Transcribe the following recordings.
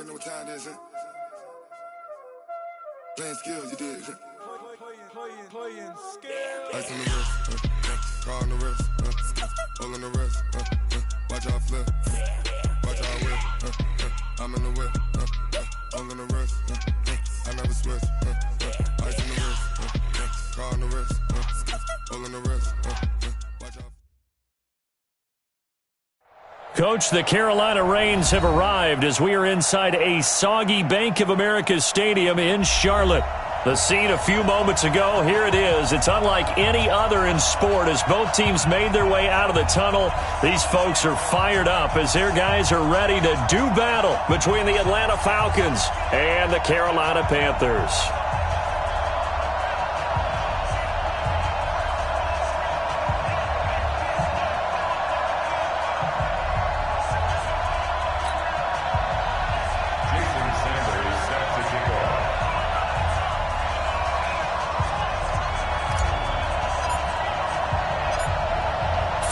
already know what time it is, huh? Playing skills, you did. Playing skills. Ice on the wrist, car on the wrist, hole on the wrist, watch out flip, watch out whip, I'm in the whip, hole on the wrist, I never switch, ice on the wrist, car on the wrist, hole on the wrist, watch out. Coach, the Carolina Rains have arrived as we are inside a soggy Bank of America Stadium in Charlotte. The scene a few moments ago, here it is. It's unlike any other in sport as both teams made their way out of the tunnel. These folks are fired up as their guys are ready to do battle between the Atlanta Falcons and the Carolina Panthers.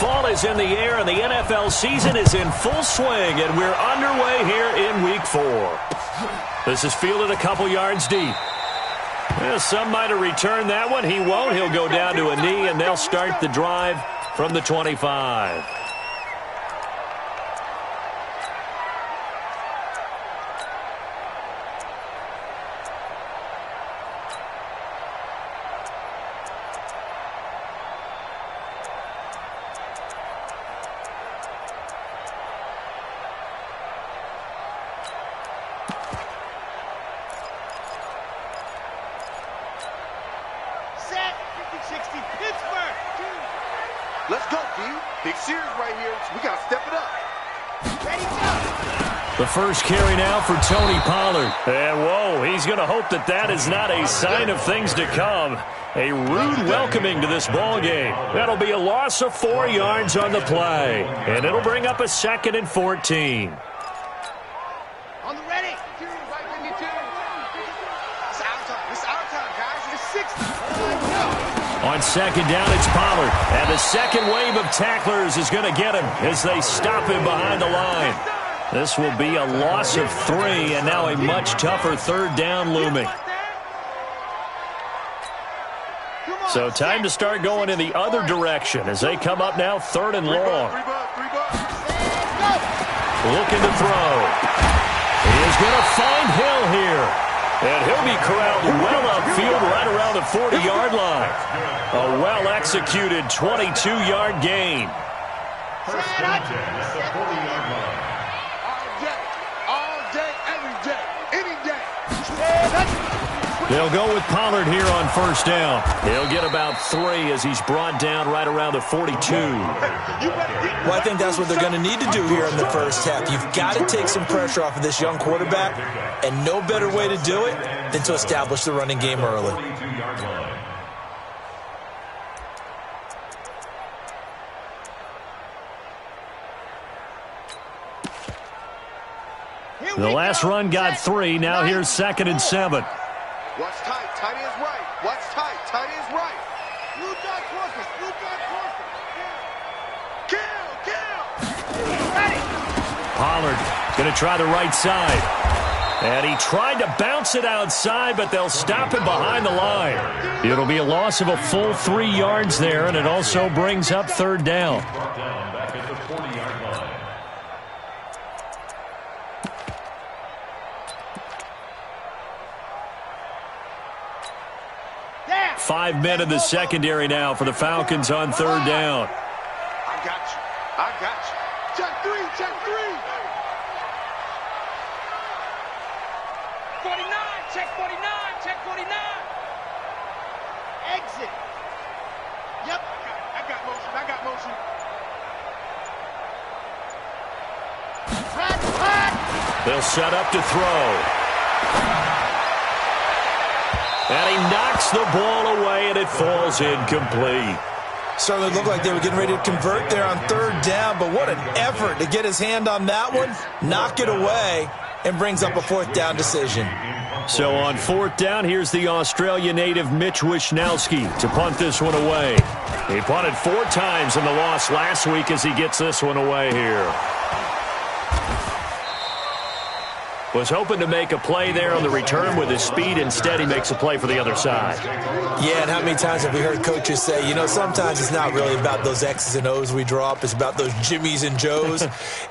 Fall is in the air, and the NFL season is in full swing, and we're underway here in Week 4. This is fielded a couple yards deep. Some might have returned that one. He won't. He'll go down to a knee, and they'll start the drive from the 25. Let's go, D. Big series right here. We got to step it up. Ready, go. The first carry now for Tony Pollard. And, whoa, he's going to hope that that is not a sign of things to come. A rude welcoming to this ball game. That'll be a loss of 4 yards on the play. And it'll bring up a 2nd and 14. On the ready. Right 52. It's our time. It's our time, guys. It's 60. On 2nd down, it's Pollard. And the second wave of tacklers is going to get him as they stop him behind the line. This will be a loss of 3, and now a much tougher 3rd down looming. So time to start going in the other direction as they come up now 3rd and long. Looking to throw. He is going to find Hill here. And he'll be corralled well upfield right around the 40-yard line. A well-executed 22-yard gain. First and 10 at the 40-yard line. All day, every day, any day. They'll go with Pollard here on 1st down. He'll get about 3 as he's brought down right around the 42. Well, I think that's what they're going to need to do here in the first half. You've got to take some pressure off of this young quarterback, and no better way to do it than to establish the running game early. The last run got 3. Now here's 2nd and 7. Watch tight. Tight is right. Watch tight. Tight is right. Blue dot crosses. Blue dot crosses. Kill. Ready. Pollard going to try the right side. And he tried to bounce it outside, but they'll stop him behind the line. It'll be a loss of a full 3 yards there, and it also brings up 3rd down. Back at the 40-yard line. 5 men in the secondary now for the Falcons on 3rd down. I got you. I got you. Check 3. Check 3. 49. Check 49. Check 49. Exit. Yep. I got motion. I got motion. They'll set up to throw. And he knocks the ball away, and it falls incomplete. Certainly looked like they were getting ready to convert there on 3rd down, but what an effort to get his hand on that one, knock it away, and brings up a 4th down decision. So on 4th down, here's the Australia native Mitch Wishnowski to punt this one away. He punted 4 times in the loss last week as he gets this one away here. Was hoping to make a play there on the return with his speed. Instead, he makes a play for the other side. Yeah, and how many times have we heard coaches say, you know, sometimes it's not really about those X's and O's we draw up. It's about those Jimmies and Joes.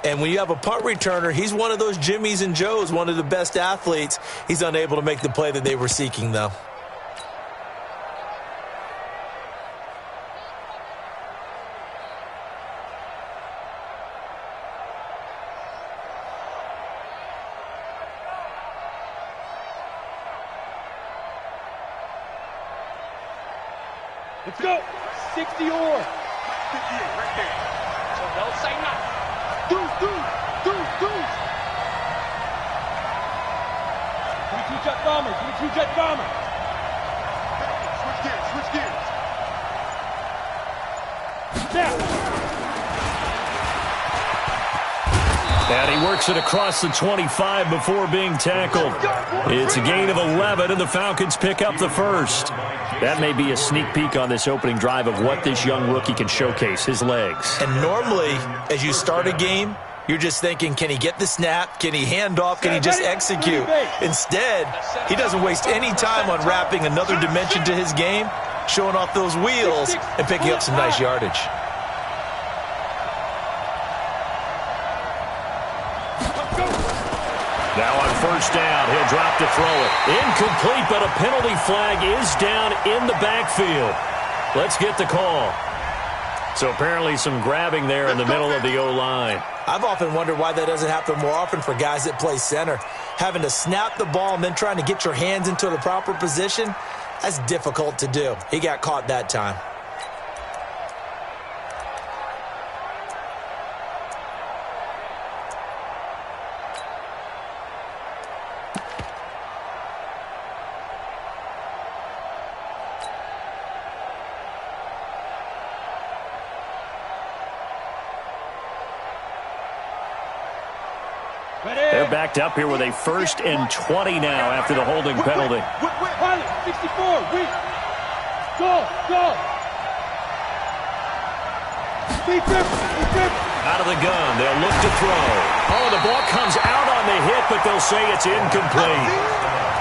And when you have a punt returner, he's one of those Jimmies and Joes, one of the best athletes. He's unable to make the play that they were seeking, though. Let's go. 60 or. Right there. So don't say nothing. Deuce. Give me 2 jet bombers. Switch gears. Now. And he works it across the 25 before being tackled. It's a gain of 11, and the Falcons pick up the first. That may be a sneak peek on this opening drive of what this young rookie can showcase, his legs. And normally, as you start a game, you're just thinking, can he get the snap? Can he hand off? Can he just execute? Instead, he doesn't waste any time on wrapping another dimension to his game, showing off those wheels, and picking up some nice yardage. Now on first down, he'll drop to throw it. Incomplete, but a penalty flag is down in the backfield. Let's get the call. So apparently some grabbing there in the middle of the O-line. I've often wondered why that doesn't happen more often for guys that play center. Having to snap the ball and then trying to get your hands into the proper position, that's difficult to do. He got caught that time. They're backed up here with a 1st and 20 now after the holding penalty. 64, Go. Out of the gun, they'll look to throw. Oh, the ball comes out on the hit, but they'll say it's incomplete.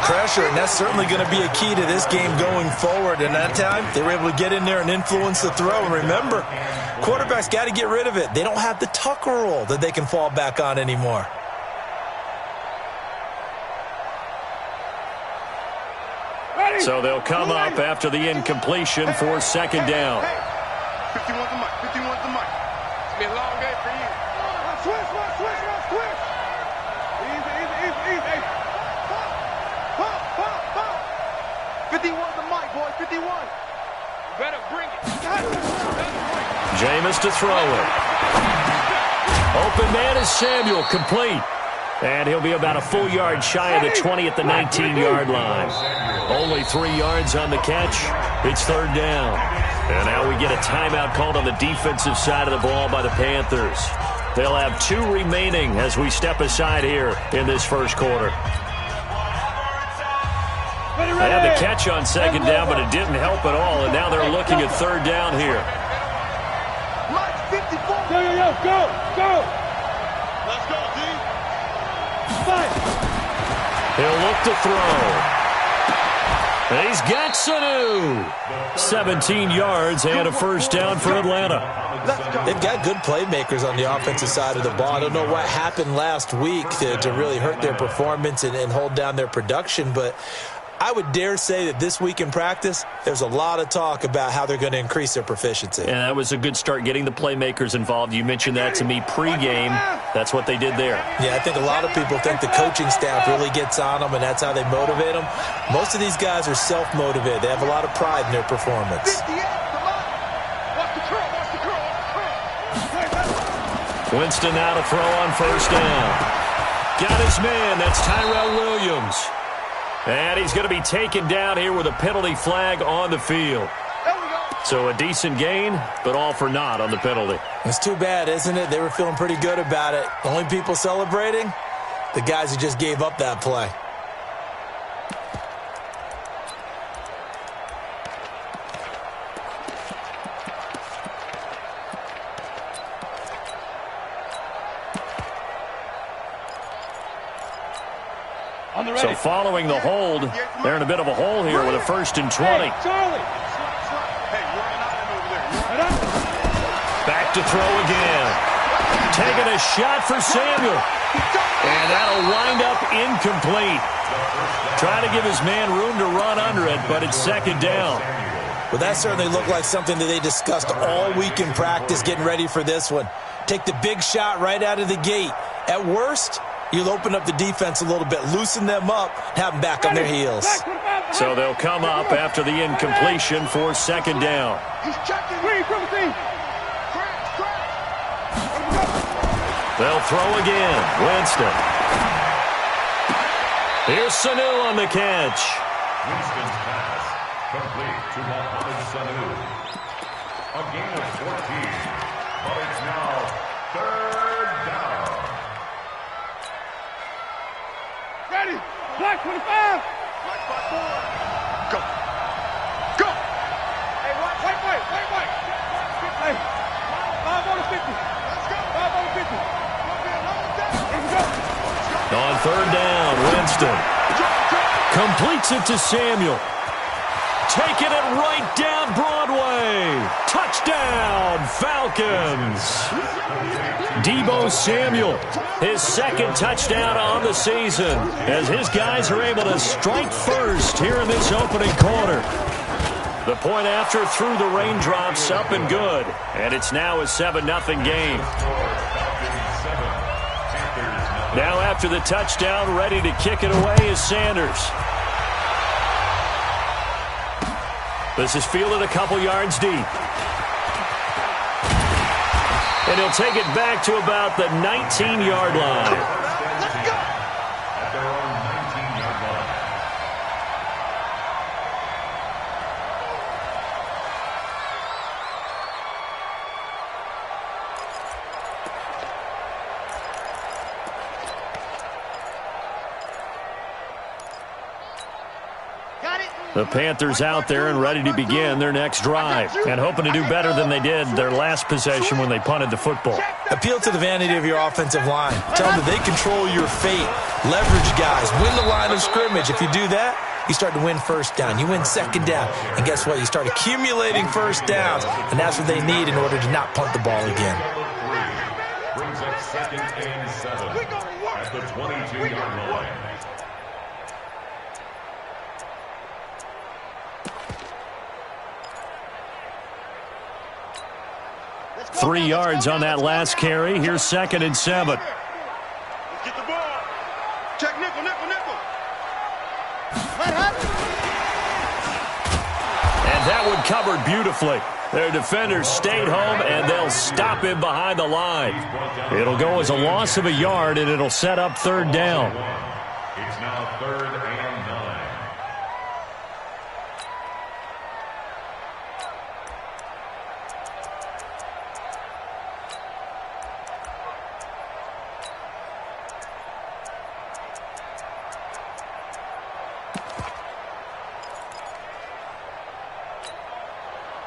Pressure, and that's certainly going to be a key to this game going forward. And that time, they were able to get in there and influence the throw. And remember, quarterbacks got to get rid of it. They don't have the Tucker rule that they can fall back on anymore. So they'll come up after the incompletion for 2nd down. 51's the mic. It's going to be a long day for you. Switch. Easy. Pop. 51's the mic, boy. 51. You better bring it. Jameis to throw it. Open man is Samuel, complete. And he'll be about a full yard shy of the 20 at the 19-yard line. Only 3 yards on the catch. It's 3rd down. And now we get a timeout called on the defensive side of the ball by the Panthers. They'll have 2 remaining as we step aside here in this first quarter. They had the catch on 2nd down, but it didn't help at all. And now they're looking at 3rd down here. Go. Let's go, D. He'll look to throw. And he's got Sanu. 17 yards and a 1st down for Atlanta. They've got good playmakers on the offensive side of the ball. I don't know what happened last week to really hurt their performance and hold down their production, but I would dare say that this week in practice, there's a lot of talk about how they're going to increase their proficiency. And that was a good start getting the playmakers involved. You mentioned that to me pregame. That's what they did there. Yeah, I think a lot of people think the coaching staff really gets on them, and that's how they motivate them. Most of these guys are self-motivated. They have a lot of pride in their performance. Winston now to throw on 1st down. Got his man. That's Tyrell Williams. And he's going to be taken down here with a penalty flag on the field. So a decent gain, but all for naught on the penalty. It's too bad, isn't it? They were feeling pretty good about it. The only people celebrating, the guys who just gave up that play. So following the hold, they're in a bit of a hole here with a 1st and 20. Back to throw again. Taking a shot for Samuel. And that'll wind up incomplete. Trying to give his man room to run under it, but it's 2nd down. Well, that certainly looked like something that they discussed all week in practice, getting ready for this one. Take the big shot right out of the gate. At worst, you'll open up the defense a little bit, loosen them up, have them back on their heels. So they'll come up after the incompletion for 2nd down. They'll throw again. Winston. Here's Sanu on the catch. Winston's pass complete to Mohamed Sanu. A gain of 14, but it's now 3rd down. Ready. Black 25. Black 5-4. Go. Go. Hey, wait. Hey, 5 on the 50. Let's go. 5 on the 50. Here we go. On 3rd down, Winston completes it to Samuel. Taking it right down Broadway. Touchdown, Falcons. Deebo Samuel, his 2nd touchdown on the season, as his guys are able to strike first here in this opening quarter. The point after through the raindrops, up and good, and it's now a 7-0 game. Now after the touchdown, ready to kick it away is Sanders. This is fielded a couple yards deep. And he'll take it back to about the 19-yard line. At their own 19-yard line. 'Got it. The Panthers out there and ready to begin their next drive, and hoping to do better than they did their last possession when they punted the football. Appeal to the vanity of your offensive line. Tell them that they control your fate. Leverage guys. Win the line of scrimmage. If you do that, you start to win 1st down. You win 2nd down. And guess what? You start accumulating 1st downs, and that's what they need in order to not punt the ball again. Brings up 2nd and 7 at the 22-yard line. 3 yards on that last carry. Here's 2nd and 7. Let's get the ball. Check nickel. And that one covered beautifully. Their defenders stayed home, and they'll stop him behind the line. It'll go as a loss of a yard, and it'll set up 3rd down. It's now 3rd and 9.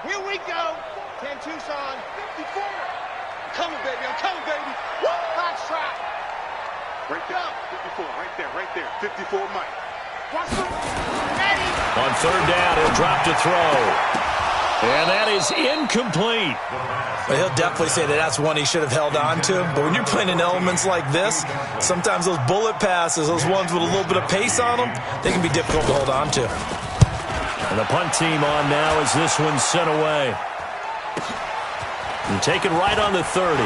Here we go. 10 Tucson. 54. I'm coming, baby. Woo! Box trap. Right there. 54. Right there. 54, Mike. Ready. On 3rd down, he'll drop to throw. And that is incomplete. But he'll definitely say that that's one he should have held on to. But when you're playing in elements like this, sometimes those bullet passes, those ones with a little bit of pace on them, they can be difficult to hold on to. And the punt team on now as this one's sent away. And taken right on the 30.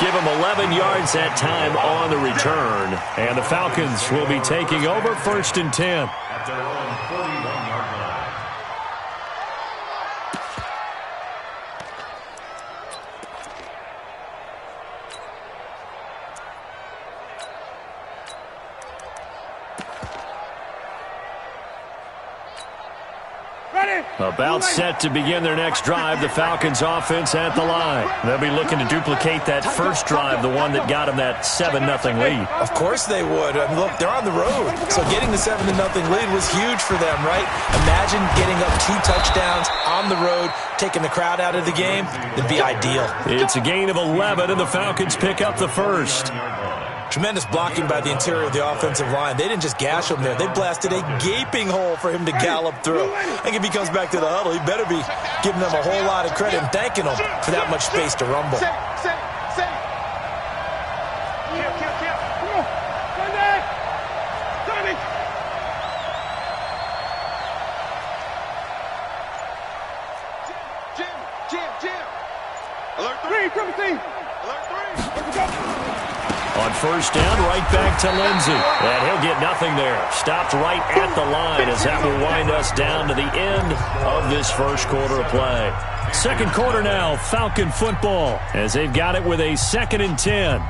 Give him 11 yards that time on the return. And the Falcons will be taking over 1st and 10. At their own 41-yard line. About set to begin their next drive, the Falcons offense at the line. They'll be looking to duplicate that first drive, the one that got them that 7-0 lead. Of course they would. I mean, look, they're on the road. So getting the 7-0 lead was huge for them, right? Imagine getting up 2 touchdowns on the road, taking the crowd out of the game. It'd be ideal. It's a gain of 11, and the Falcons pick up the first. Tremendous blocking by the interior of the offensive line. They didn't just gash him there. They blasted a gaping hole for him to gallop through. I think if he comes back to the huddle, he better be giving them a whole lot of credit and thanking them for that much space to rumble. On first down, right back to Lindsey. And he'll get nothing there. Stopped right at the line as that will wind us down to the end of this first quarter of play. Second quarter now, Falcon football, as they've got it with a 2nd and 10.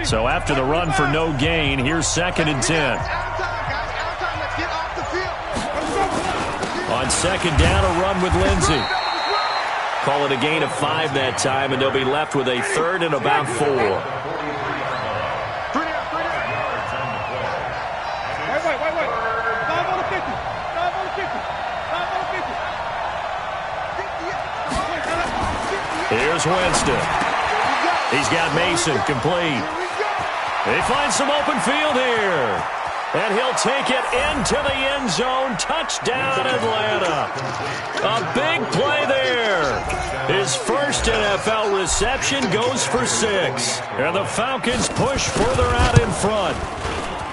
So after the run for no gain, here's 2nd and 10. On 2nd down, a run with Lindsey. Call it a gain of 5 that time, and they'll be left with a 3rd and about 4. Wait. 5 on the 50. 5 on the 50. 5 on the 50. Here's Winston. He's got Mason complete. He finds some open field here. And he'll take it into the end zone. Touchdown, Atlanta. A big play there. His first NFL reception goes for 6. And the Falcons push further out in front.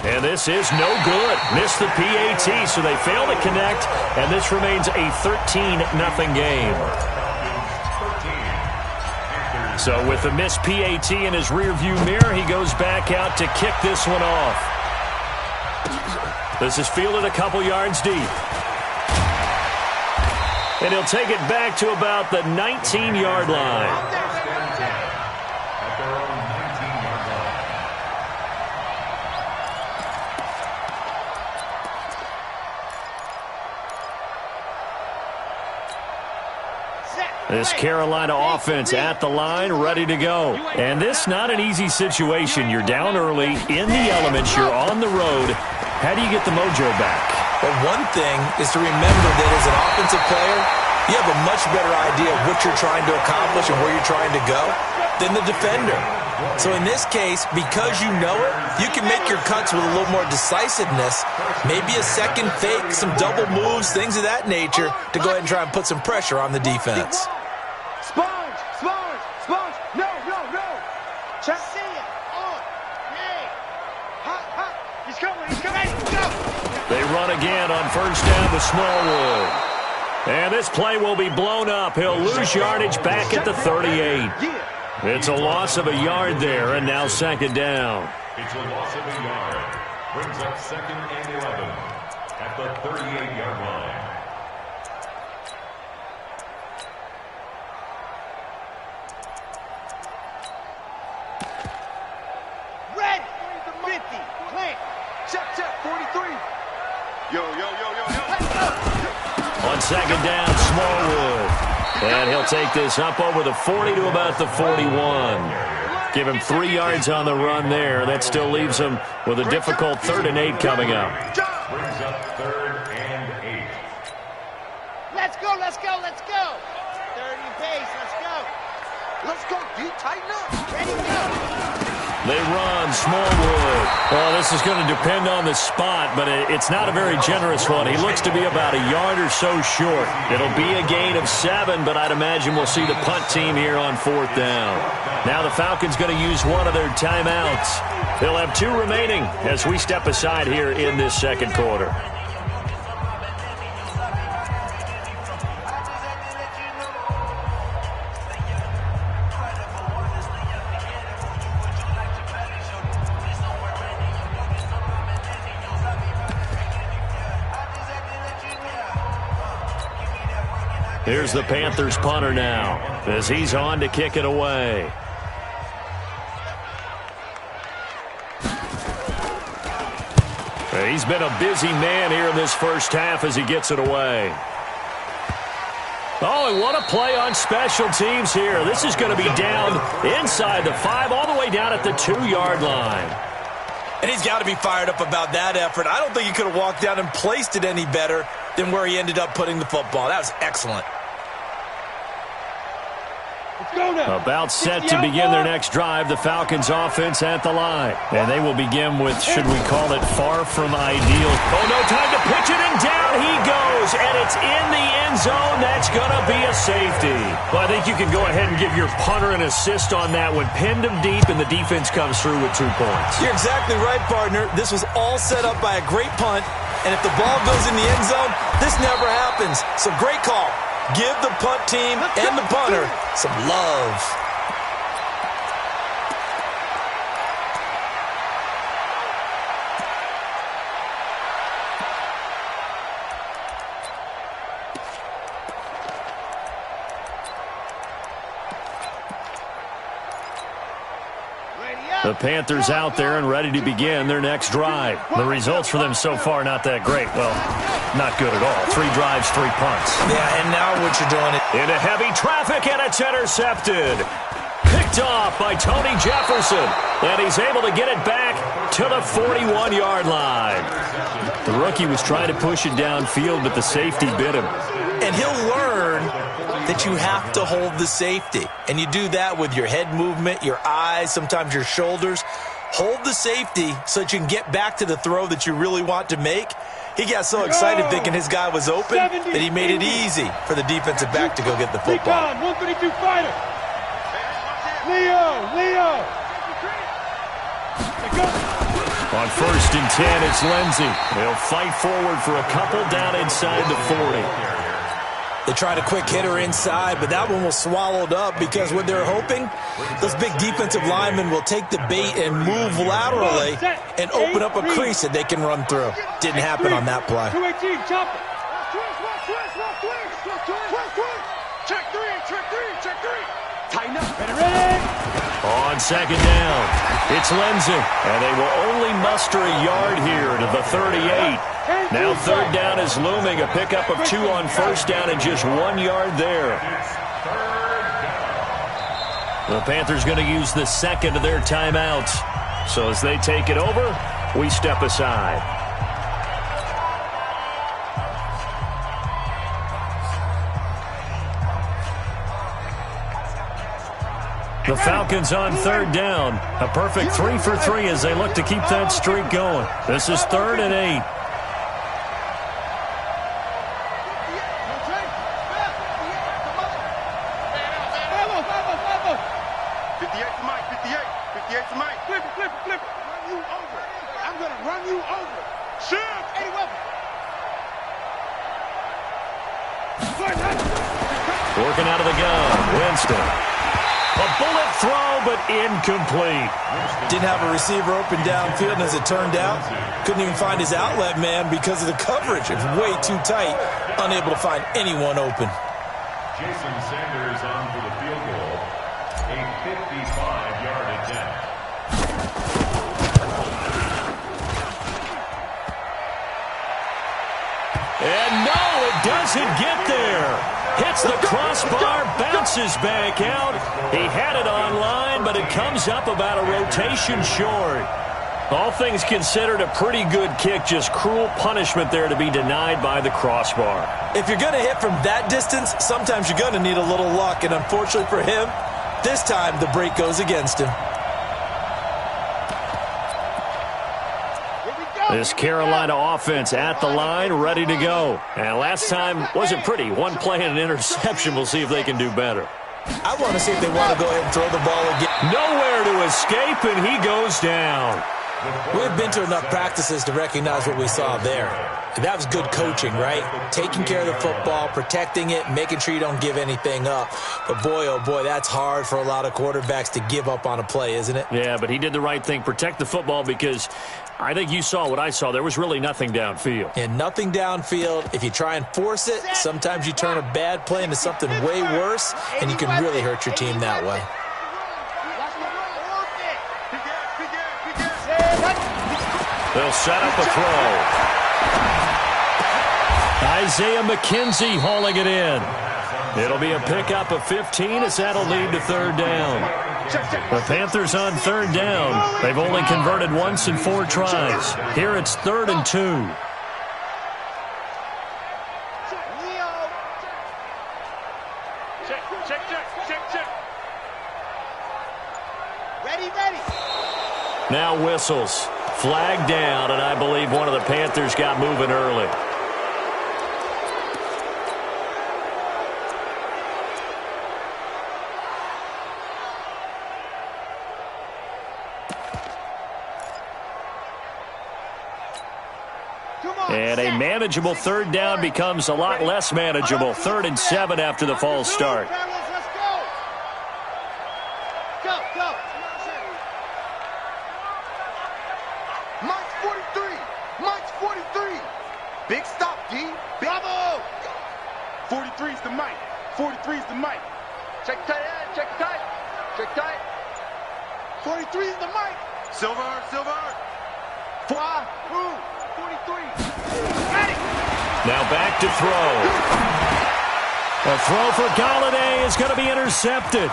And this is no good. Missed the PAT, so they fail to connect. And this remains a 13-0 game. So with the missed PAT in his rearview mirror, he goes back out to kick this one off. This is fielded a couple yards deep. And he'll take it back to about the 19-yard line. This Carolina offense at the line, ready to go. And this not an easy situation. You're down early, in the elements, you're on the road. How do you get the mojo back? Well, one thing is to remember that as an offensive player, you have a much better idea of what you're trying to accomplish and where you're trying to go than the defender. So in this case, because you know it, you can make your cuts with a little more decisiveness, maybe a second fake, some double moves, things of that nature, to go ahead and try and put some pressure on the defense. Sponge! No! Check. See it. On. Hey. Hot. He's coming. Go. They run again on first down to Smallwood. And this play will be blown up. He'll lose yardage back at the 38. It's a loss of a yard there, and now 2nd down. It's a loss of a yard. Brings up 2nd and 11 at the 38-yard line. Red 50. Plant. Check. 43. Yo. On 2nd down, Smallwood. And he'll take this up over the 40 to about the 41. Give him 3 yards on the run there. That still leaves him with a difficult 3rd and 8 coming up. Brings up 3rd and 8. Let's go. 30 pace. Let's go. D, tighten up. Ready, go. They run, Smallwood. Well, this is going to depend on the spot, but it's not a very generous one. He looks to be about a yard or so short. It'll be a gain of 7, but I'd imagine we'll see the punt team here on 4th down. Now the Falcons going to use one of their timeouts. They'll have 2 remaining as we step aside here in this 2nd quarter. Here's the Panthers punter now as he's on to kick it away. He's been a busy man here in this first half as he gets it away. Oh, and what a play on special teams here. This is going to be down inside the 5, all the way down at the 2-yard line. And he's got to be fired up about that effort. I don't think he could have walked down and placed it any better than where he ended up putting the football. That was excellent. About set to begin their next drive, the Falcons offense at the line. And they will begin with, should we call it, far from ideal. Oh, no time to pitch it, and down he goes. And it's in the end zone. That's going to be a safety. Well, I think you can go ahead and give your punter an assist on that one. Pinned him deep, and the defense comes through with 2 points. You're exactly right, partner. This was all set up by a great punt. And if the ball goes in the end zone, this never happens. So great call. Give the punt team and the punter some love. The Panthers out there and ready to begin their next drive. The results for them so far not that great. Well, not good at all. 3 drives, 3 punts. Yeah, and now what you're doing into heavy traffic, and it's intercepted. Picked off by Tony Jefferson, and he's able to get it back to the 41-yard line. The rookie was trying to push it downfield, but the safety bit him. And he'll learn that you have to hold the safety. And you do that with your head movement, your eyes, sometimes your shoulders. Hold the safety so that you can get back to the throw that you really want to make. He got so excited thinking his guy was open that he made it easy for the defensive back to go get the football. 132 fighter. Leo. On 1st and 10, it's Lindsey. They'll fight forward for a couple down inside the 40. They tried a quick hitter inside, but that one was swallowed up because what they're hoping, those big defensive linemen will take the bait and move laterally and open up a crease that they can run through. Didn't happen on that play. 218, chop it. Check three. Tighten up. Ready. On 2nd down, it's Lindsey, and they will only muster a yard here to the 38. Now 3rd down is looming, a pickup of 2 on 1st down and just 1 yard there. The Panthers going to use the 2nd of their timeouts. So as they take it over, we step aside. The Falcons on 3rd down. A perfect 3 for 3 as they look to keep that streak going. This is 3rd and 8. Working out of the gun, Winston. A bullet throw, but incomplete. Didn't have a receiver open downfield, and as it turned out, couldn't even find his outlet man because of the coverage. It was way too tight, unable to find anyone open. Jason Sanders on for the field goal, a 55-yard attempt. And no, it doesn't get there. Hits the crossbar, bounces back out. He had it online, but it comes up about a rotation short. All things considered, a pretty good kick, just cruel punishment there to be denied by the crossbar. If you're going to hit from that distance, sometimes you're going to need a little luck, and unfortunately for him, this time the break goes against him. This Carolina offense at the line, ready to go. And last time wasn't pretty. 1 play and an interception. We'll see if they can do better. I want to see if they want to go ahead and throw the ball again. Nowhere to escape, and he goes down. We've been to enough practices to recognize what we saw there. That was good coaching, right? Taking care of the football, protecting it, making sure you don't give anything up. But boy, oh boy, that's hard for a lot of quarterbacks to give up on a play, isn't it? Yeah, but he did the right thing. Protect the football because I think you saw what I saw. There was really nothing downfield. And nothing downfield. If you try and force it, sometimes you turn a bad play into something way worse, and you can really hurt your team that way. They'll set up a throw. Isaiah McKenzie hauling it in. It'll be a pickup of 15 as that'll lead to third down. The Panthers on third down. They've only converted once in 4 tries. Here it's 3rd and 2. Now whistles. Flag down, and I believe one of the Panthers got moving early. And a manageable third down becomes a lot less manageable. 3rd and 7 after the false start. Big stop, D. Bravo! 43's the mic. 43's the mic. Check tight, check tight. Check tight. 43's the mic. Silver. 4, 43. Ready. Now back to throw. A throw for Galladay is going to be intercepted.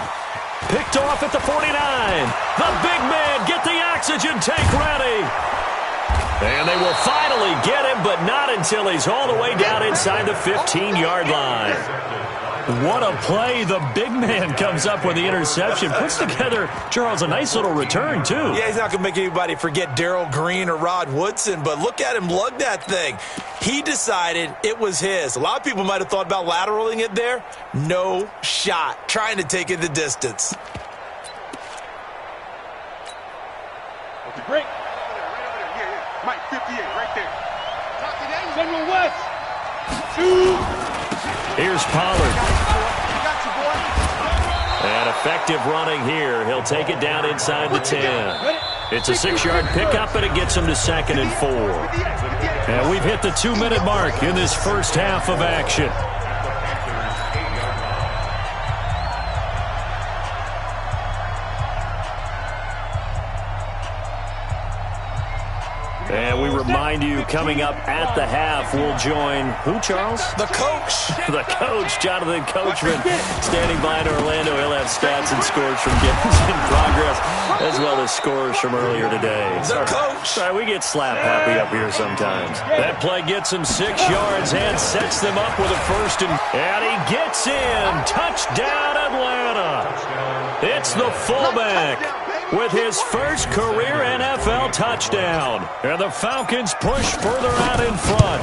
Picked off at the 49. The big man, get the oxygen tank ready. And they will finally get him, but not until he's all the way down inside the 15-yard line. What a play. The big man comes up with the interception. Puts together, Charles, a nice little return, too. Yeah, he's not going to make anybody forget Darrell Green or Rod Woodson, but look at him lug that thing. He decided it was his. A lot of people might have thought about lateraling it there. No shot. Trying to take it the distance. Okay, break. Mike, 58, right there. General West. Here's Pollard. Got you, boy. And effective running here. He'll take it down inside the 10. It's a 6-yard pickup, and it gets him to 2nd and 4. And we've hit the 2-minute mark in this first half of action. And we remind you, coming up at the half, we'll join who, Charles? The coach. The coach, Jonathan Coachman, standing by in Orlando. He'll have stats and scores from games in progress, as well as scores from earlier today. The coach. Sorry, we get slap happy up here sometimes. That play gets him 6 yards and sets them up with a 1st and he gets in. Touchdown, Atlanta. It's the fullback with his first career NFL touchdown. And the Falcons push further out in front.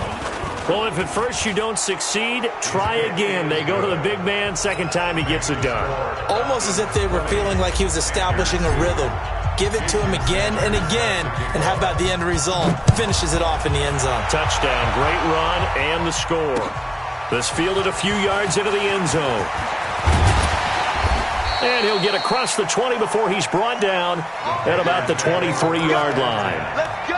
Well, if at first you don't succeed, try again. They go to the big man. Second time he gets it done. Almost as if they were feeling like he was establishing a rhythm. Give it to him again and again. And how about the end result? Finishes it off in the end zone. Touchdown, great run, and the score. This fielded a few yards into the end zone. And he'll get across the 20 before he's brought down at about the 23-yard line. Let's go.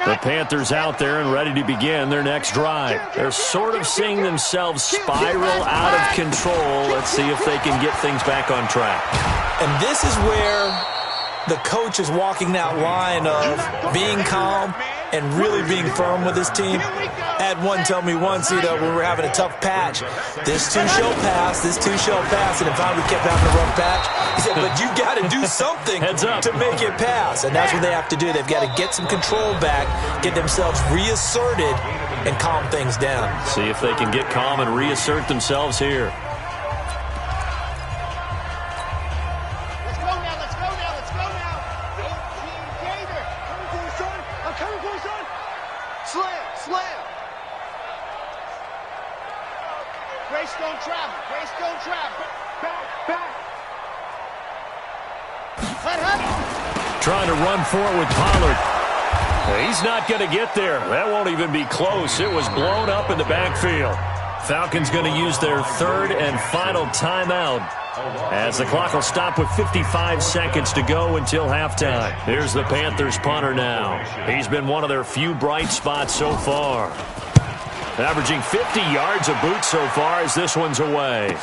The Panthers out there and ready to begin their next drive. They're sort of seeing themselves spiral out of control. Let's see if they can get things back on track. And this is where the coach is walking that line of being calm and really being firm with his team. I had one tell me once, when we were having a tough patch, this too shall pass, and if finally we kept having a rough patch, he said, but you got to do something to make it pass. And that's what they have to do. They've got to get some control back, get themselves reasserted, and calm things down. See if they can get calm and reassert themselves here. Trying to run for it with Pollard. He's not going to get there. That won't even be close. It was blown up in the backfield. Falcons going to use their 3rd and final timeout as the clock will stop with 55 seconds to go until halftime. Here's the Panthers punter now. He's been one of their few bright spots so far. Averaging 50 yards a boot so far as this one's away.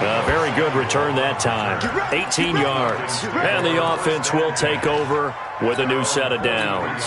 A very good return that time. 18 yards. And the offense will take over with a new set of downs.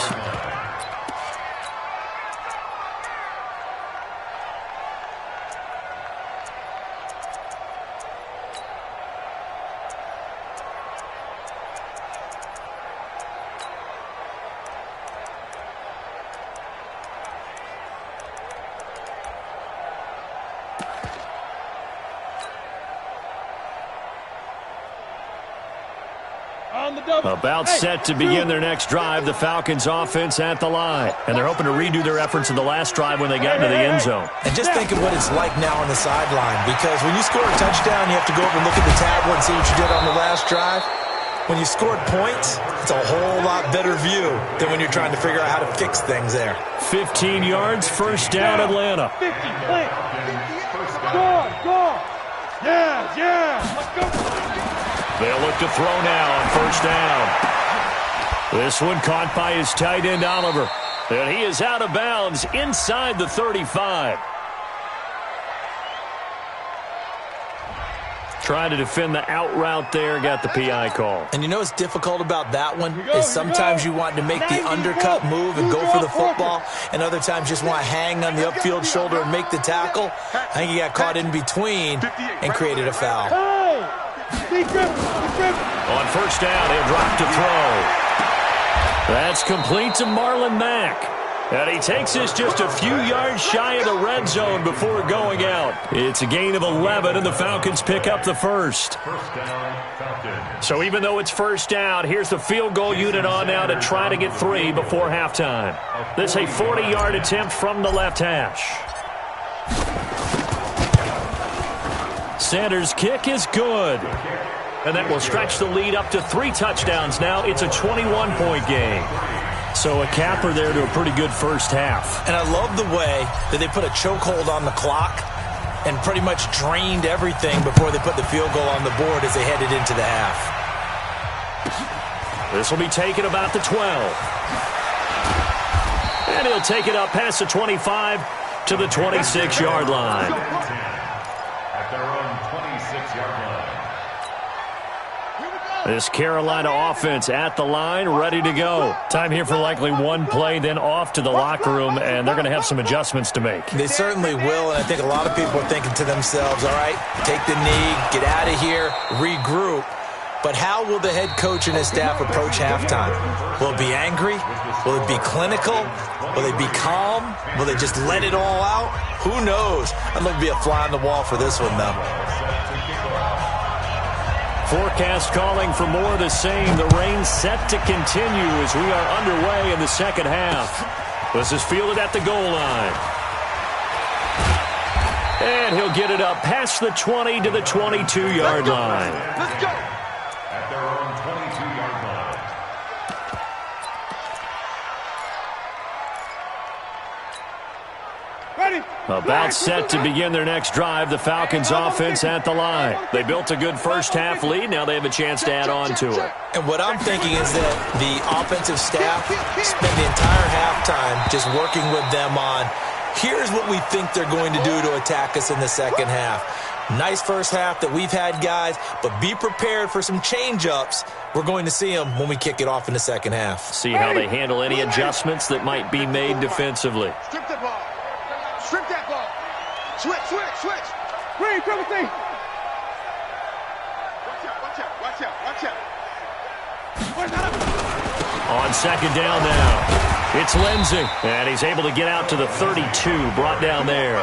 About set to begin their next drive, the Falcons offense at the line. And they're hoping to redo their efforts in the last drive when they got into the end zone. And just think of what it's like now on the sideline, because when you score a touchdown, you have to go over and look at the tablet and see what you did on the last drive. When you scored points, it's a whole lot better view than when you're trying to figure out how to fix things there. 15 yards, first down, Atlanta. 50, play. Go. Yeah, let's go. They'll look to throw now on first down. This one caught by his tight end, Oliver. And he is out of bounds inside the 35. Trying to defend the out route there, got the PI call. And you know what's difficult about that one is sometimes you want to make the undercut move and go for the football, and other times just want to hang on the upfield shoulder and make the tackle. I think he got caught in between and created a foul. On first down, he'll drop to throw. That's complete to Marlon Mack. And he takes this just a few yards shy of the red zone before going out. It's a gain of 11, and the Falcons pick up the first. First down, Falcons. So even though it's first down, here's the field goal unit on now to try to get 3 before halftime. This is a 40-yard attempt from the left hash. Sanders' kick is good. And that will stretch the lead up to 3 touchdowns now. It's a 21-point game. So a capper there to a pretty good first half. And I love the way that they put a chokehold on the clock and pretty much drained everything before they put the field goal on the board as they headed into the half. This will be taken about the 12. And he'll take it up past the 25 to the 26-yard line. At their own 26-yard line. This Carolina offense at the line, ready to go. Time here for likely one play, then off to the locker room, and they're going to have some adjustments to make. They certainly will, and I think a lot of people are thinking to themselves, all right, take the knee, get out of here, regroup. But how will the head coach and his staff approach halftime? Will it be angry? Will it be clinical? Will they be calm? Will they just let it all out? Who knows? I'd love to be a fly on the wall for this one, though. Forecast calling for more of the same. The rain set to continue as we are underway in the second half. This is fielded at the goal line. And he'll get it up past the 20 to the 22-yard line. Let's go. At their own 22-yard line. Ready. About set to begin their next drive, the Falcons offense at the line. They built a good first half lead. Now they have a chance to add on to it. And what I'm thinking is that the offensive staff spent the entire halftime just working with them on, here's what we think they're going to do to attack us in the second half. Nice first half that we've had, guys, but be prepared for some change-ups. We're going to see them when we kick it off in the second half. See how they handle any adjustments that might be made defensively. Strip that ball. Strip that ball. Switch. Green, triple team. Watch out. On second down now, it's Lindsey. And he's able to get out to the 32, brought down there.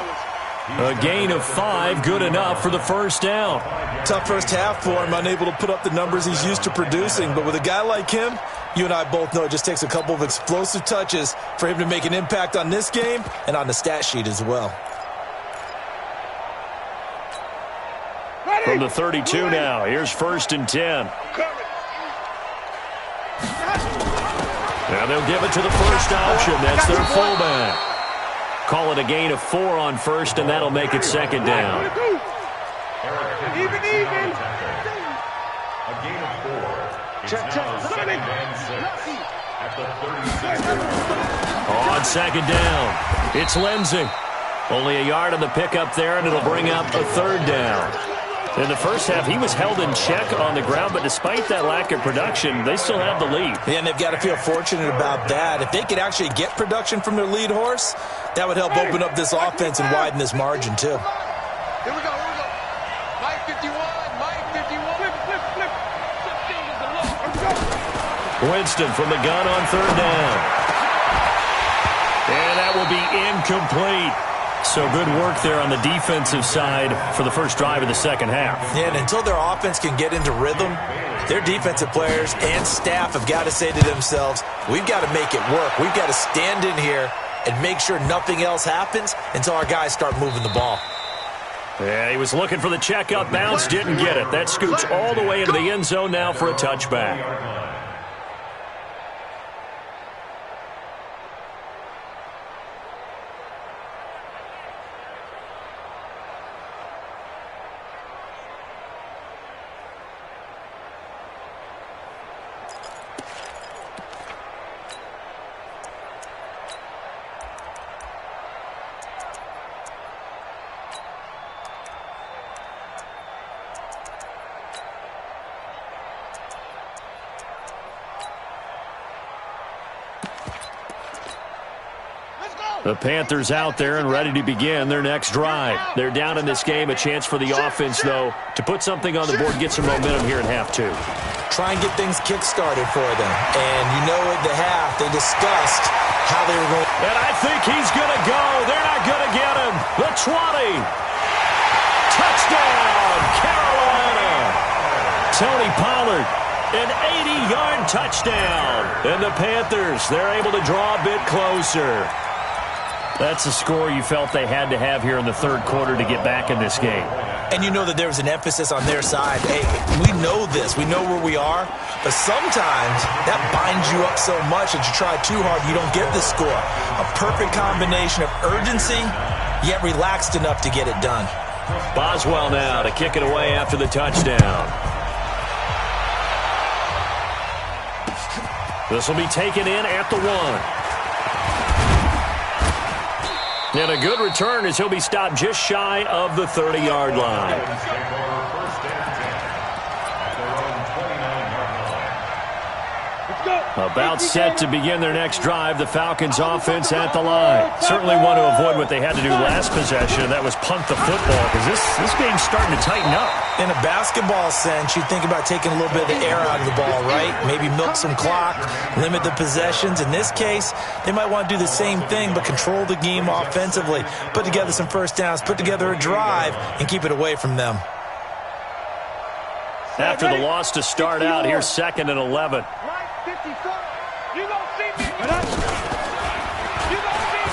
A gain of 5, good enough for the first down. Tough first half for him, unable to put up the numbers he's used to producing. But with a guy like him, you and I both know it just takes a couple of explosive touches for him to make an impact on this game and on the stat sheet as well. From the 32 now, here's first and 10. Now they'll give it to the first option. That's their fullback. Call it a gain of 4 on first, and that'll make it second down. Even. A gain of 4. It's now second and 6. At the 36. On second down, it's Lindsey. Only a yard on the pickup there, and it'll bring up a third down. In the first half, he was held in check on the ground, but despite that lack of production, they still have the lead. Yeah, and they've got to feel fortunate about that. If they could actually get production from their lead horse, that would help open up this offense and widen this margin, too. Here we go. Mike 51. Flip. Winston from the gun on third down. And that will be incomplete. So good work there on the defensive side for the first drive of the second half. Yeah, and until their offense can get into rhythm, their defensive players and staff have got to say to themselves, we've got to make it work. We've got to stand in here and make sure nothing else happens until our guys start moving the ball. Yeah, he was looking for the check-up bounce, didn't get it. That scoots all the way into the end zone now for a touchback. The Panthers out there and ready to begin their next drive. They're down in this game. A chance for the offense, though, to put something on the board, get some momentum here in half two. Try and get things kick-started for them. And you know at the half, they discussed how they were going. And I think he's going to go. They're not going to get him. The 20. Touchdown, Carolina. Tony Pollard, an 80-yard touchdown. And the Panthers, they're able to draw a bit closer. That's a score you felt they had to have here in the third quarter to get back in this game. And you know that there was an emphasis on their side. Hey, we know this. We know where we are. But sometimes that binds you up so much that you try too hard, you don't get the score. A perfect combination of urgency, yet relaxed enough to get it done. Boswell now to kick it away after the touchdown. This will be taken in at the 1. And a good return as he'll be stopped just shy of the 30-yard line. About set to begin their next drive, the Falcons offense at the line. Certainly want to avoid what they had to do last possession, and that was punt the football, because this game's starting to tighten up. In a basketball sense, you think about taking a little bit of the air out of the ball, right? Maybe milk some clock, limit the possessions. In this case, they might want to do the same thing, but control the game offensively, put together some first downs, put together a drive, and keep it away from them. After the loss to start out, here's 2nd and 11.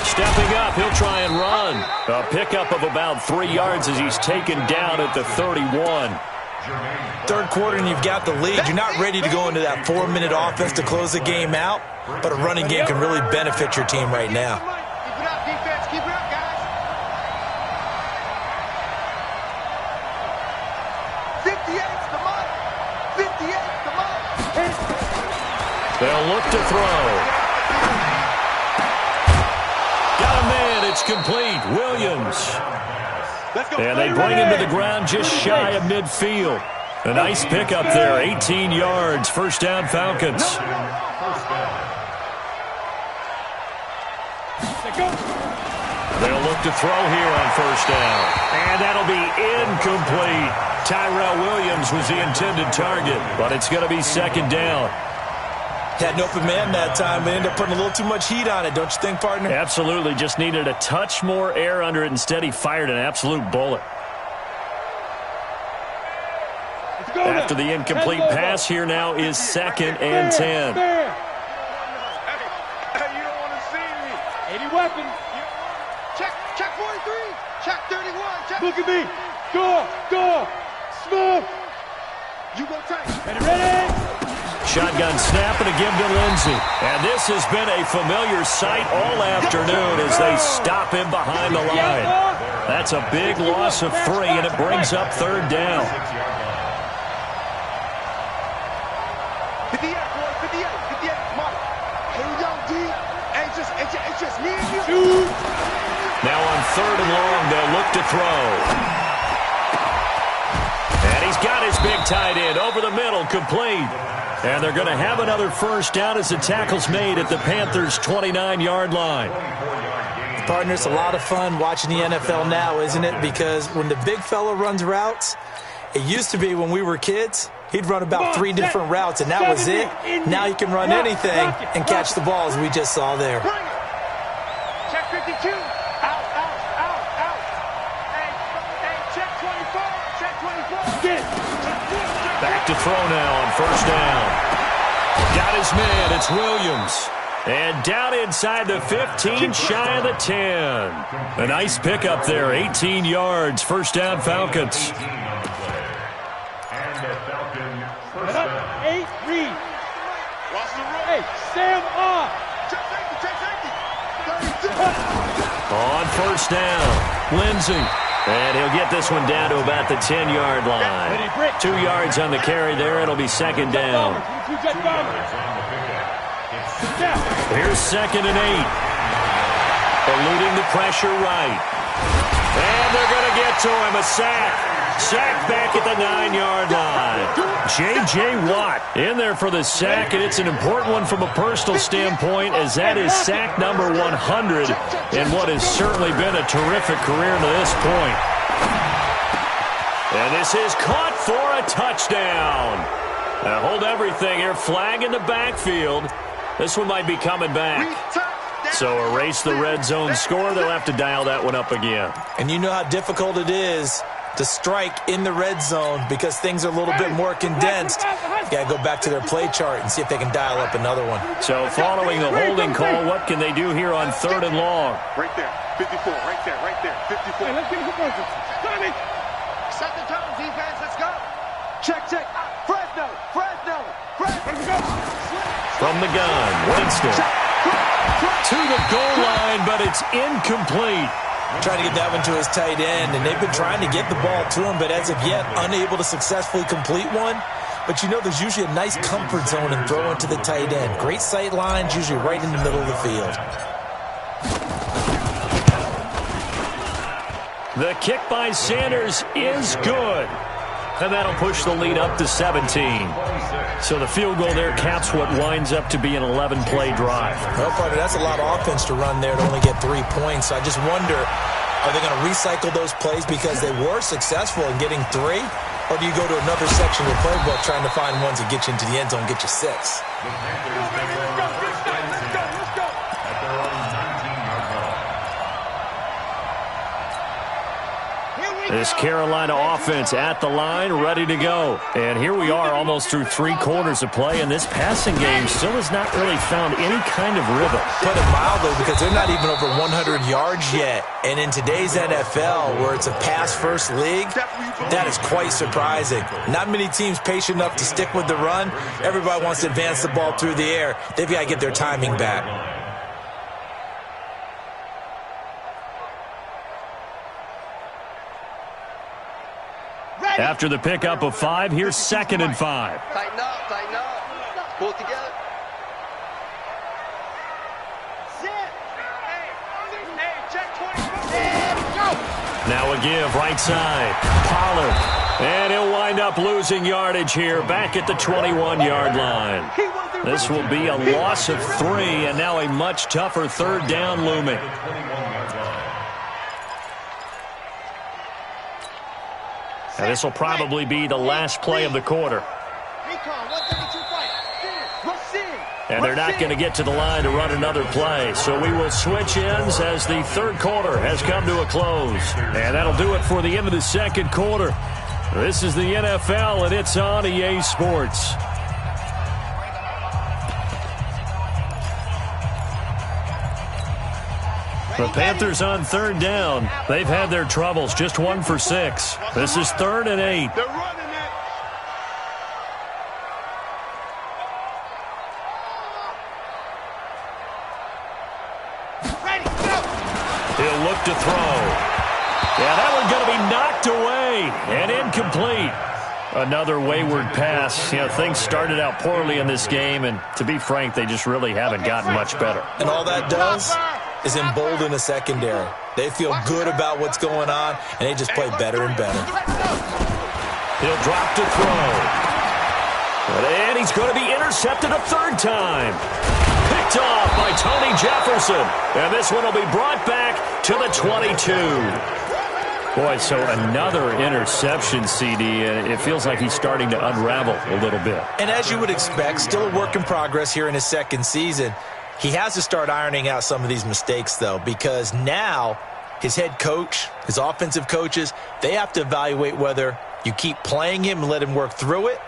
Stepping up, he'll try and run. A pickup of about 3 yards as he's taken down at the 31. Third quarter and you've got the lead. You're not ready to go into that 4-minute offense to close the game out, but a running game can really benefit your team right now. Keep it up, defense. Keep it up, guys. 58's the mark. 58's the mark. They'll look to throw. Got a man. It's complete. Williams. And they bring him to the ground just shy of midfield. A nice pickup there. 18 yards. First down, Falcons. They'll look to throw here on first down. And that'll be incomplete. Tyrell Williams was the intended target, but it's going to be second down. Had an open man that time, but ended up putting a little too much heat on it, don't you think, partner? Absolutely. Just needed a touch more air under it. Instead, he fired an absolute bullet. After the incomplete pass, here now is 2nd and 10. Hey, you don't want to see me. 80 weapons. Check 43. Check 31. Check. Look at me. Go. Smooth. You go tight. Ready? Shotgun snap and a give to Lindsey. And this has been a familiar sight all afternoon as they stop him behind the line. That's a big loss of 3, and it brings up third down. 58, boy, 58. Come on. Here we go, D. Hey, it's just me and you. Now on 3rd and long, they'll look to throw. his big tight end over the middle, complete. And they're going to have another first down as the tackle's made at the Panthers' 29-yard line. Partner, it's a lot of fun watching the NFL now, isn't it? Because when the big fella runs routes, it used to be when we were kids, he'd run about 3 different routes, and that was it. Now he can run anything and catch the ball, as we just saw there. Check 52. Out. Hey, check 24. Check 24. Back to throw now on first down. Got his man. It's Williams. And down inside the 15, shy of the 10. A nice pickup there, 18 yards. First down, Falcons. And the Falcons first down. 8 read. Hey, Sam off. On first down, Lindsey. And he'll get this one down to about the 10-yard line. 2 yards on the carry there. It'll be second down. Here's second and 8. Eluding the pressure right. And they're going to get to him. A sack. Sack back at the 9-yard line. J.J. Watt in there for the sack, and it's an important one from a personal standpoint, as that is sack number 100 in what has certainly been a terrific career to this point. And this is caught for a touchdown. Now hold everything here. Flag in the backfield. This one might be coming back. So erase the red zone score. They'll have to dial that one up again. And you know how difficult it is to strike in the red zone because things are a little bit more condensed. You got to go back to their play chart and see if they can dial up another one. So following the holding call, what can they do here on third and long? Right there. 54. Right there. 54. Hey, let's get a conversion. Tommy. Set the tone, defense. Let's go. Check. Fresno. Let's go. From the gun, Winston. To the goal line, but it's incomplete. Trying to get that one to his tight end, and they've been trying to get the ball to him, but as of yet, unable to successfully complete one. But you know, there's usually a nice comfort zone in throwing to the tight end. Great sight lines, usually right in the middle of the field. The kick by Sanders is good. And that'll push the lead up to 17. So the field goal there caps what winds up to be an 11-play drive. Well, partner, that's a lot of offense to run there to only get 3 points. So I just wonder, are they going to recycle those plays because they were successful in getting 3? Or do you go to another section of the playbook trying to find ones that get you into the end zone and get you 6? This Carolina offense at the line, ready to go. And here we are almost through 3 quarters of play, and this passing game still has not really found any kind of rhythm. Put it mildly, because they're not even over 100 yards yet. And in today's NFL, where it's a pass-first league, that is quite surprising. Not many teams patient enough to stick with the run. Everybody wants to advance the ball through the air. They've got to get their timing back. After the pickup of 5, here's second and 5. Tighten up. Pull it together. Now a give, right side. Pollard. And he'll wind up losing yardage here, back at the 21-yard line. This will be a loss of 3, and now a much tougher third down looming. Now this will probably be the last play of the quarter. And they're not going to get to the line to run another play. So we will switch ends as the third quarter has come to a close. And that'll do it for the end of the second quarter. This is the NFL, and it's on EA Sports. The Panthers on third down. They've had their troubles, just 1 for 6. This is 3rd and 8. They're running it. Ready, go. He'll look to throw. Yeah, that one's going to be knocked away and incomplete. Another wayward pass. You know, things started out poorly in this game, and to be frank, they just really haven't gotten much better. And all that does is embolden the secondary. They feel good about what's going on, and they just play better and better. He'll drop to throw. And he's going to be intercepted a third time. Picked off by Tony Jefferson. And this one will be brought back to the 22. Boy, so another interception, CD, and it feels like he's starting to unravel a little bit. And as you would expect, still a work in progress here in his second season. He has to start ironing out some of these mistakes, though, because now his head coach, his offensive coaches, they have to evaluate whether you keep playing him and let him work through it,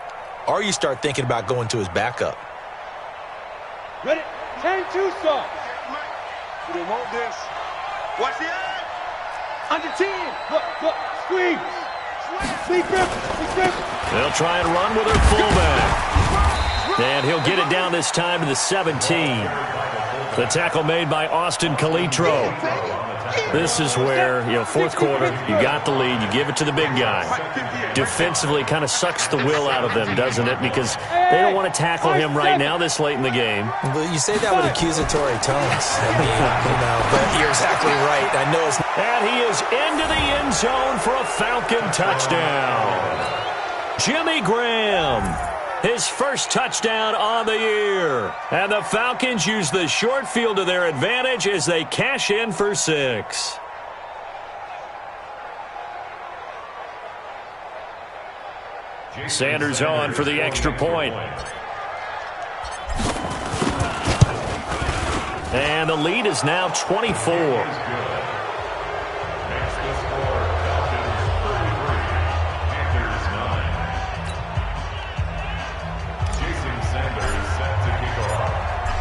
or you start thinking about going to his backup. Ready? 10-2 start. They want this. Watch the eye. Under 10. Look. Squeeze. Sleep grip. They'll try and run with their fullback. And he'll get it down this time to the 17. The tackle made by Austin Calitro. This is where, fourth quarter, you got the lead, you give it to the big guy. Defensively, kind of sucks the will out of them, doesn't it? Because they don't want to tackle him right now this late in the game. Well, you say that with accusatory tones. But you're exactly right. I know it's... And he is into the end zone for a Falcon touchdown. Jimmy Graham, his first touchdown on the year. And the Falcons use the short field to their advantage as they cash in for 6. Sanders on for the extra point. And the lead is now 24.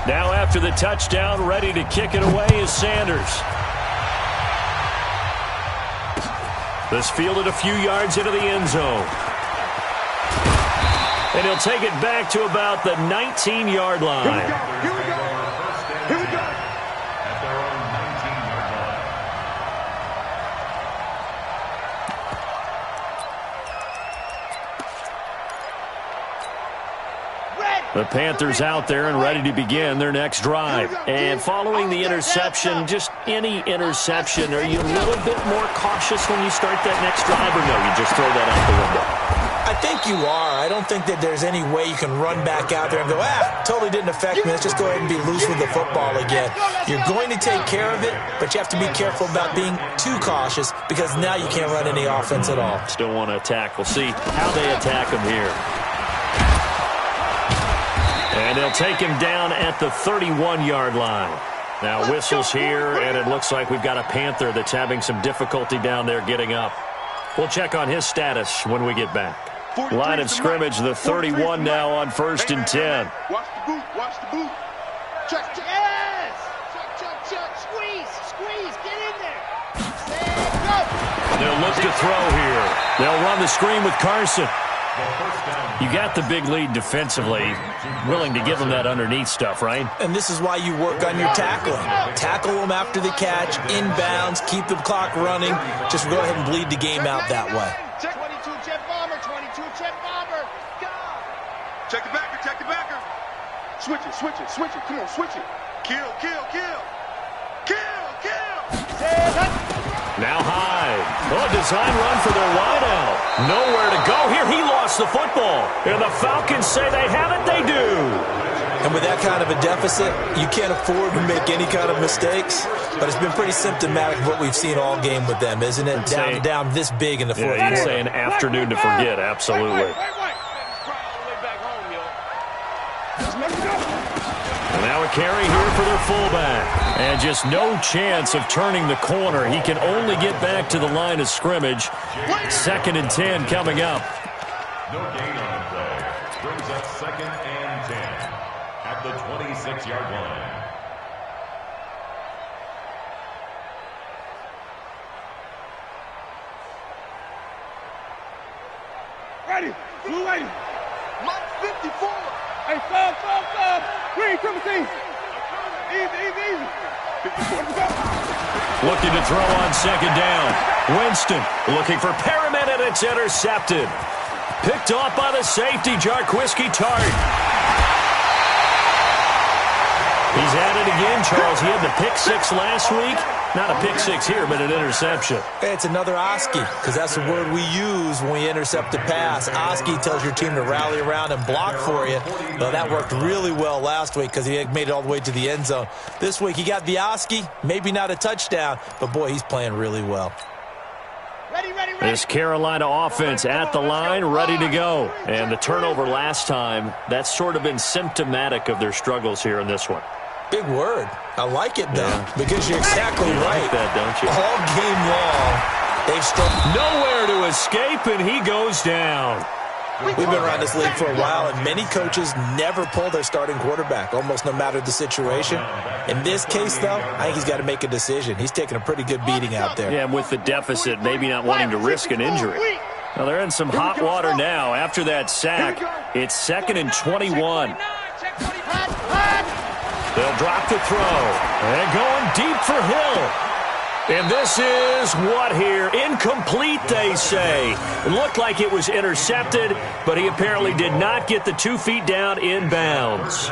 Now after the touchdown, ready to kick it away is Sanders. This fielded a few yards into the end zone. And he'll take it back to about the 19-yard line. Here we go. At their own 19-yard line. The Panthers out there and ready to begin their next drive. And following the interception, just any interception, are you a little bit more cautious when you start that next drive, or no, you just throw that out the window? I think you are. I don't think that there's any way you can run back out there and go, totally didn't affect me. Let's just go ahead and be loose with the football again. You're going to take care of it, but you have to be careful about being too cautious because now you can't run any offense at all. Still want to attack. We'll see how they attack him here. And they'll take him down at the 31-yard line. Now whistles here, and it looks like we've got a Panther that's having some difficulty down there getting up. We'll check on his status when we get back. Line of scrimmage, the 31 now on 1st and 10. Watch the boot. Check. Yes! Check. Squeeze. Get in there. Go. They'll look to throw here. They'll run the screen with Carson. You got the big lead defensively. Willing to give them that underneath stuff, right? And this is why you work on your tackling. Tackle them after the catch, inbounds, keep the clock running. Just go ahead and bleed the game out that way. 22 jet bomber. Go. Check the backer. Switch it. Come on, switch it. Kill. Now Hyde. Design run for their wideout. Nowhere to go here. He lost the football. And the Falcons say they have it. They do. And with that kind of a deficit, you can't afford to make any kind of mistakes. But it's been pretty symptomatic of what we've seen all game with them, isn't it? Down this big in the fourth quarter. You'd say an afternoon to forget. Absolutely. And now a carry here for their fullback. And just no chance of turning the corner. He can only get back to the line of scrimmage. 2nd and 10 coming up. No gain on the play. Brings up 2nd and 10 at the 26-yard line. Ready. Blue ready. Mike 54. Hey, stop. Green, triple team. Easy. Looking to throw on 2nd down. Winston looking for Perriman, and it's intercepted. Picked off by the safety, Jarquiski Tart. He's at it again, Charles. He had the pick six last week. Not a pick six here, but an interception. It's another Oski, because that's the word we use when we intercept a pass. Oski tells your team to rally around and block for you. Well, that worked really well last week because he made it all the way to the end zone. This week he got the Oski, maybe not a touchdown, but boy, he's playing really well. This Carolina offense at the line, ready to go. And the turnover last time, that's sort of been symptomatic of their struggles here in this one. Big word. I like it, though, because you're exactly right. Like that, don't you? All game long, they've struggled. Nowhere to escape, and he goes down. We've been around this league for a while, and many coaches never pull their starting quarterback, almost no matter the situation. In this case, though, I think he's got to make a decision. He's taking a pretty good beating out there. Yeah, and with the deficit, maybe not wanting to risk an injury. Well, they're in some hot water now. After that sack, it's 2nd and 21. They'll drop the throw. And going deep for Hill. And this is what here? Incomplete, they say. It looked like it was intercepted, but he apparently did not get the 2 feet down in bounds.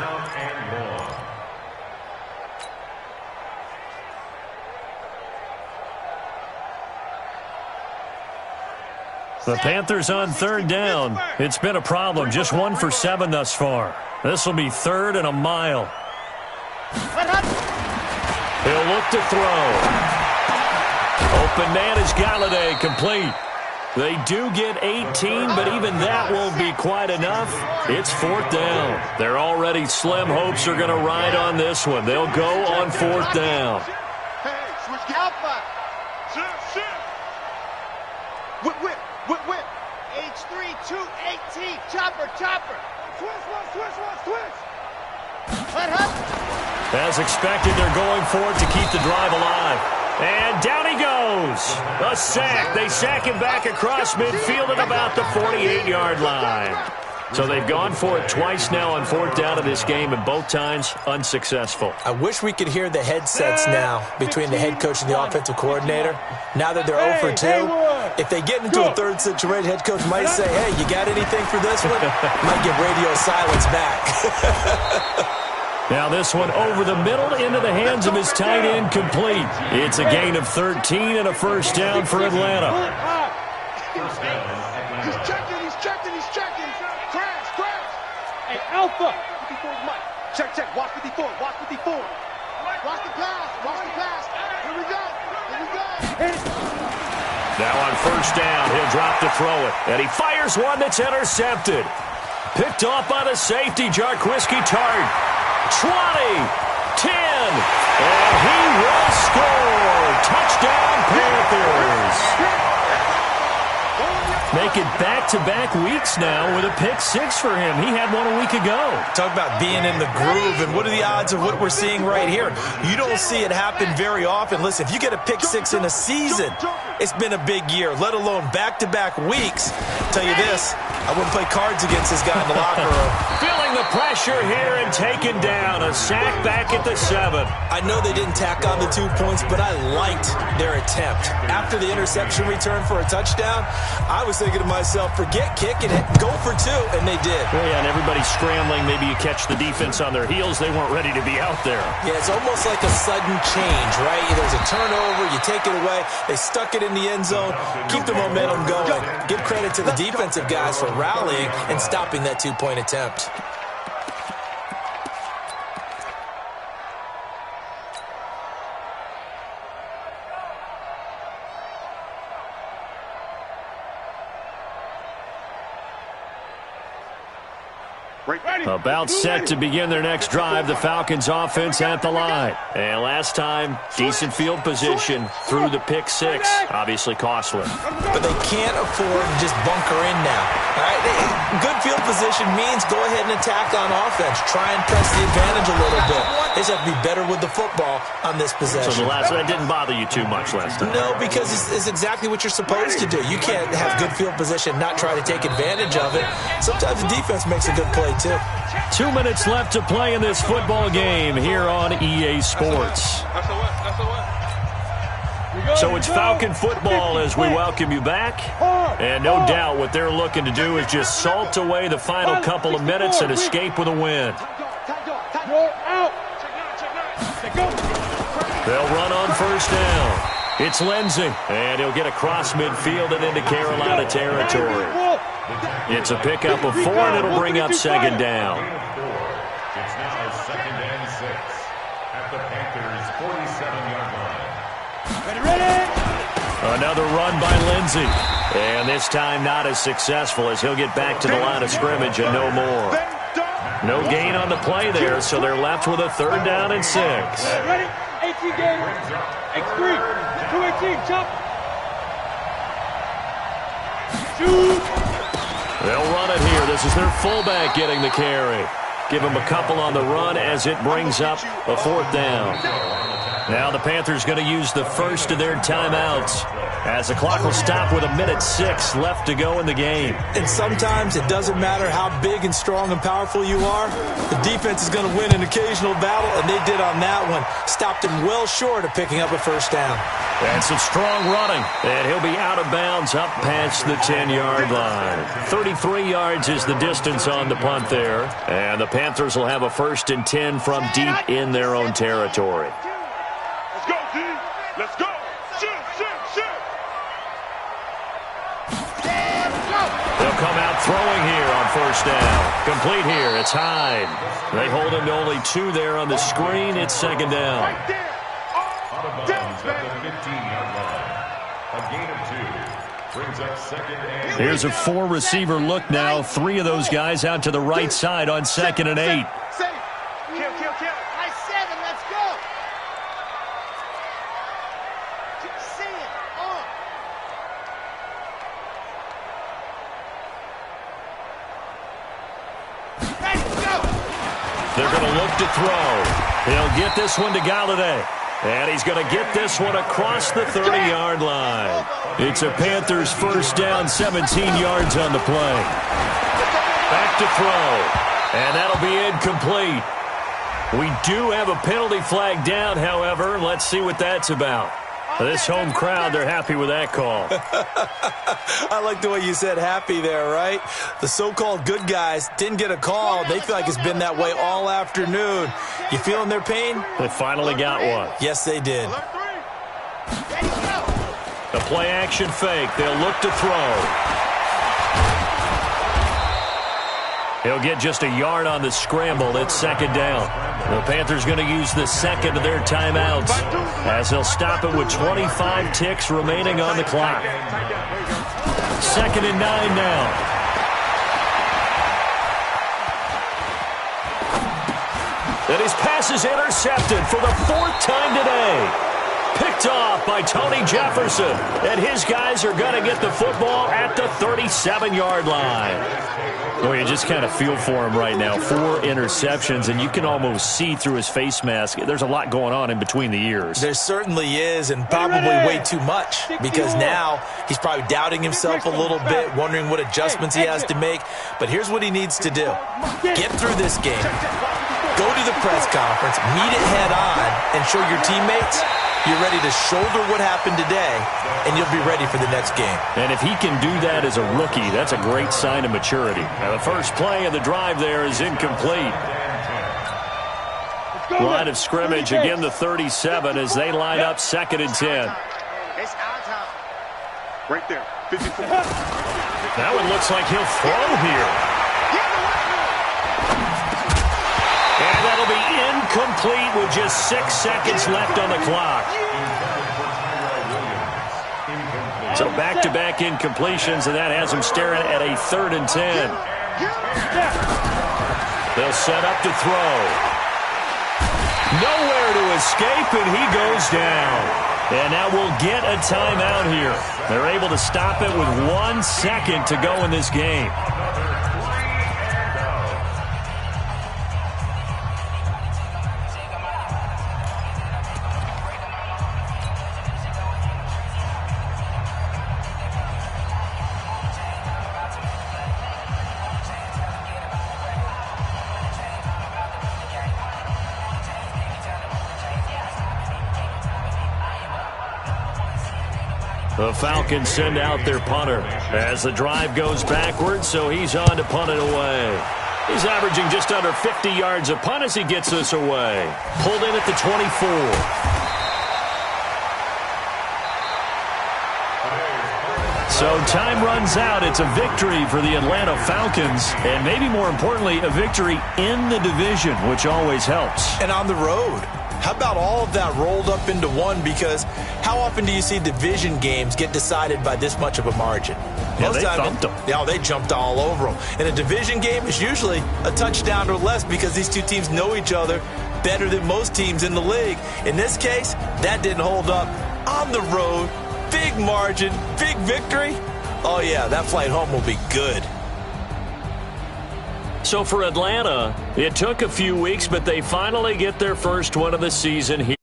The Panthers on 3rd down. It's been a problem. Just 1 for 7 thus far. This will be 3rd and a mile. He'll look to throw. Open man is Galladay, complete. They do get 18, but even that won't be quite enough. It's 4th down. Their already slim hopes are going to ride on this one. They'll go on 4th down. Hey, switch alpha. Whip. H3218. Chopper. Twist. As expected, they're going for it to keep the drive alive. And down he goes. A sack. They sack him back across midfield at about the 48-yard line. So they've gone for it twice now on 4th down of this game, and both times unsuccessful. I wish we could hear the headsets now between the head coach and the offensive coordinator. Now that they're 0 for 2, if they get into a third situation, head coach might say, hey, you got anything for this one? Might get radio silence back. Now this one over the middle into the hands of his tight end, complete. It's a gain of 13 and a 1st down for Atlanta. He's checking. Crash. Hey, Alpha. 54 is Mike. Check. Watch 54. Watch the pass. Here we go. Now on 1st down, he'll drop to throw it. And he fires one that's intercepted. Picked off by the safety, Jarquiski Tart. 20, 10, and he will score. Touchdown, Panthers. Make it back-to-back weeks now with a pick 6 for him. He had one a week ago. Talk about being in the groove, and what are the odds of what we're seeing right here? You don't see it happen very often. Listen, if you get a pick 6 in a season, it's been a big year, let alone back-to-back weeks. I'll tell you this, I wouldn't play cards against this guy in the locker room. Feeling the pressure here and taken down. A sack back at the 7. I know they didn't tack on the 2 points, but I liked their attempt. After the interception return for a touchdown, I was thinking to myself, forget kick and go for 2, and they did. Well, yeah, and everybody's scrambling. Maybe you catch the defense on their heels. They weren't ready to be out there. Yeah, it's almost like a sudden change, right? There's a turnover, you take it away, they stuck it in the end zone, keep the momentum going. Give credit to the defensive guys for rallying and stopping that 2-point attempt. About set to begin their next drive, the Falcons offense at the line. And last time, decent field position through the pick 6. Obviously costly. But they can't afford to just bunker in now. All right? Good field position means go ahead and attack on offense. Try and press the advantage a little bit. They just have to be better with the football on this possession. So that didn't bother you too much last time? No, because it's exactly what you're supposed to do. You can't have good field position, not try to take advantage of it. Sometimes the defense makes a good play, too. 2 minutes left to play in this football game here on EA Sports. So it's Falcon football as we welcome you back. And no doubt what they're looking to do is just salt away the final couple of minutes and escape with a win. They'll run on first down. It's Lindsey, and he'll get across midfield and into Carolina territory. It's a pickup of 4, and it'll bring up second down. It's now 2nd and 6 at the Panthers' 47-yard line. Ready? Another run by Lindsey, and this time not as successful as he'll get back to the line of scrimmage and no more. No gain on the play there, so they're left with a 3rd down and 6. Ready? 18 game. X3. 218. Chop. Shoot. They'll run it here. This is their fullback getting the carry. Give him a couple on the run as it brings up a 4th down. Now the Panthers going to use the first of their timeouts as the clock will stop with 1:06 left to go in the game. And sometimes it doesn't matter how big and strong and powerful you are. The defense is going to win an occasional battle, and they did on that one. Stopped him well short of picking up a first down. And some strong running, and he'll be out of bounds up past the 10-yard line. 33 yards is the distance on the punt there, and the Panthers will have a 1st and 10 from deep in their own territory. Let's go, D. Let's go. Shoot, shoot, shoot. They'll come out throwing here on first down. Complete here. It's Hyde. They hold him to only 2 there on the screen. It's 2nd down. Out of bounds at the 15-yard line. A gain of 2 brings up 2nd and 8. Here's a 4-receiver look now. 3 of those guys out to the right side on 2nd and 8. Kill. I said him, let's go. See it. Ready, go. They're going to look to throw. He'll get this one to Galladay. And he's going to get this one across the 30-yard line. It's a Panthers 1st down, 17 yards on the play. Back to throw. And that'll be incomplete. We do have a penalty flag down, however. Let's see what that's about. This home crowd, they're happy with that call. I like the way you said happy there, right? The so-called good guys didn't get a call. They feel like it's been that way all afternoon. You feeling their pain? They finally got one. Yes, they did. Ready, go. A play-action fake. They'll look to throw. He'll get just a yard on the scramble. It's 2nd down. The Panthers going to use the 2nd of their timeouts as they'll stop it with 25 ticks remaining on the clock. 2nd and 9 now. And his pass is intercepted for the 4th time today. Picked off by Tony Jefferson. And his guys are going to get the football at the 37-yard line. Well, you just kind of feel for him right now. 4 interceptions, and you can almost see through his face mask. There's a lot going on in between the ears. There certainly is, and probably way too much, because now he's probably doubting himself a little bit, wondering what adjustments he has to make. But here's what he needs to do. Get through this game. Go to the press conference, meet it head on, and show your teammates you're ready to shoulder what happened today, and you'll be ready for the next game. And if he can do that as a rookie, that's a great sign of maturity. Now, the first play of the drive there is incomplete. Line of scrimmage, again the 37 as they line up 2nd and 10. It's our time. Right there. 54. That one looks like he'll throw here. And that'll be incomplete with just 6 seconds left on the clock. So back-to-back incompletions, and that has him staring at a 3rd and 10. They'll set up to throw. Nowhere to escape, and he goes down. And now we'll get a timeout here. They're able to stop it with 1 second to go in this game. The Falcons send out their punter as the drive goes backwards, so he's on to punt it away. He's averaging just under 50 yards a punt as he gets this away. Pulled in at the 24. So time runs out. It's a victory for the Atlanta Falcons, and maybe more importantly, a victory in the division, which always helps. And on the road. How about all of that rolled up into one? Because how often do you see division games get decided by this much of a margin? Yeah, they thumped them. Yeah, they jumped all over them. And a division game is usually a touchdown or less because these two teams know each other better than most teams in the league. In this case, that didn't hold up. On the road, big margin, big victory. Oh, yeah, that flight home will be good. So for Atlanta, it took a few weeks, but they finally get their first one of the season here.